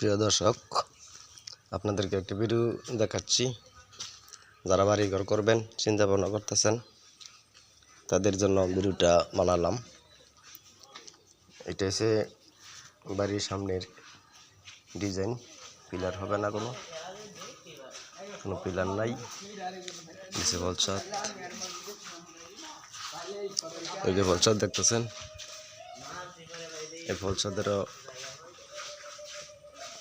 প্রিয় দর্শক, আপনাদেরকে একটা ভিডিও দেখাচ্ছি। যারা বাড়িঘর করবেন চিন্তা ভাবনা করতেছেন তাদের জন্য ভিডিওটা বানালাম। এটা হচ্ছে বাড়ির সামনের ডিজাইন। পিলার হবে না, কোনো পিলার নাই, নিচে বলছাদ। এই যে বলছাদ দেখতেছেন, এই বলছাদেরও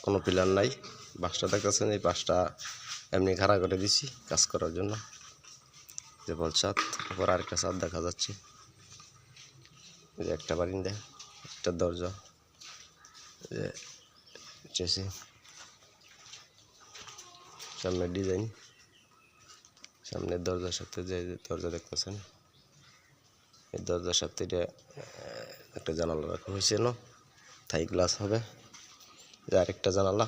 কোনো পিলার নাই। বাঁশটা দেখতেছেন, এই বাঁশটা এমনি খাড়া করে দিছি কাজ করার জন্য। যে বলছাদ, উপর আরেকটা ছাদ দেখা যাচ্ছে। এই যে একটা বারিন্দা, একটা দরজা, যে সামনের ডিজাইন, সামনের দরজার সাথে যে দরজা দেখতেছেন, এই দরজার সাথে এটা একটা জানালা রাখা হয়েছিল, থাই গ্লাস হবে। যে আরেকটা জানালা,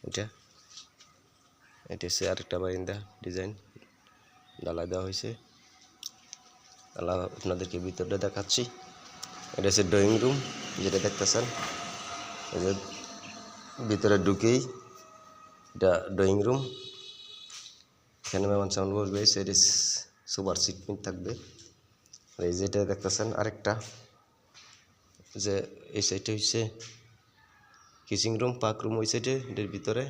এটা হচ্ছে আরেকটা বারিন্দা ডিজাইন, ডালাই দেওয়া হয়েছে। ডালা আপনাদেরকে ভিতরটা দেখাচ্ছি। এটা হচ্ছে ড্রয়িং রুম, যেটা দেখতেছেন। এই যে ভিতরে ঢুকেই এটা ড্রয়িং রুম। এখানে মেহমান সামনে বসবে, সেটি সুপার সিট থাকবে। আর এই যেটা দেখতেছেন আরেকটা, যে এই সাইডে হচ্ছে কিচিং রুম, পাক রুম। ওই সাইডে এটার ভিতরে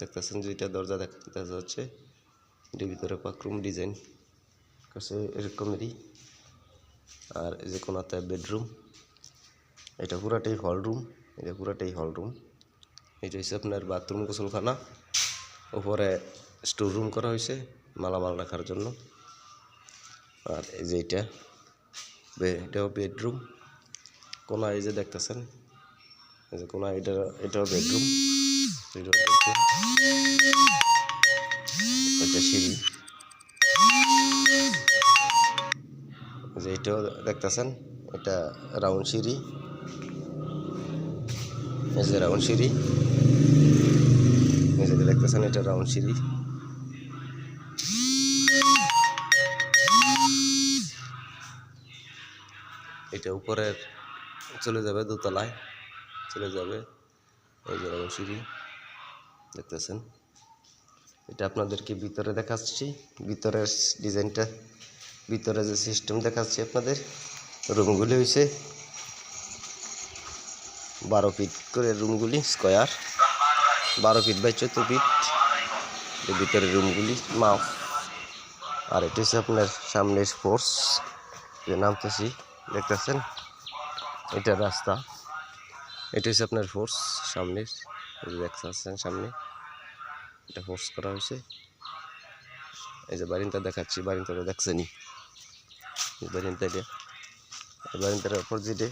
দেখতেছেন যে এটা দরজা দেখা যাচ্ছে, এটার ভিতরে পাক রুম ডিজাইন করছে এরকমেরই। আর এই যে কোনাতে বেডরুম, এটা পুরাটাই হল রুম, এটা পুরাটাই হল রুম। এটা হচ্ছে আপনার বাথরুম, গোসলখানা। উপরে স্টোর রুম করা হয়েছে মালামাল রাখার জন্য। আর এই যে এটাও বেডরুম। কোনা এই যে দেখতেছেন, এই যে কোনা, এটাও বেডরুম। এটা সিঁড়ি, যে এটাও দেখতেছেন, এটা রাউন্ড সিঁড়ি। এই যে রাউন্ড সিঁড়ি, এই যে দেখতেছেন, এটা রাউন্ড সিঁড়ি। এটা উপরের চলে যাবে, দোতলায় চলে যাবে। এই যে রাউন্ড সিঁড়ি দেখতেছেন। এটা আপনাদেরকে ভিতরে দেখাচ্ছি, ভিতরের ডিজাইনটা, ভিতরে যে সিস্টেম দেখাচ্ছি আপনাদের। রুমগুলি হয়েছে 12 ফিট করে রুমগুলি, স্কোয়ার 12 ফিট বাই 14 ফিট এর ভিতরে রুমগুলি মাপ। আর এটা হচ্ছে আপনার সামনের ফোর্স, যে নামতেছি দেখতেছেন, এটা রাস্তা। এটা হচ্ছে আপনার ফোর্স সামনের, দেখতেছেন সামনে এটা ফোর্স করা হয়েছে। এই যে বারিন্দা দেখাচ্ছি, বারিন্দাটা দেখছেনি, বারিন্দার অপোজিটে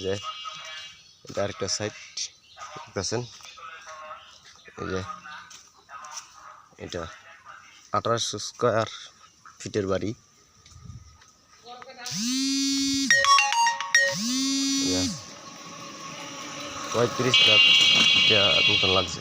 যে এটা আরেকটা সাইড দেখতেছেন। এই যে এটা 1800 স্কোয়ার ফিটের বাড়ি। 35 লাখ মতন লাগছে।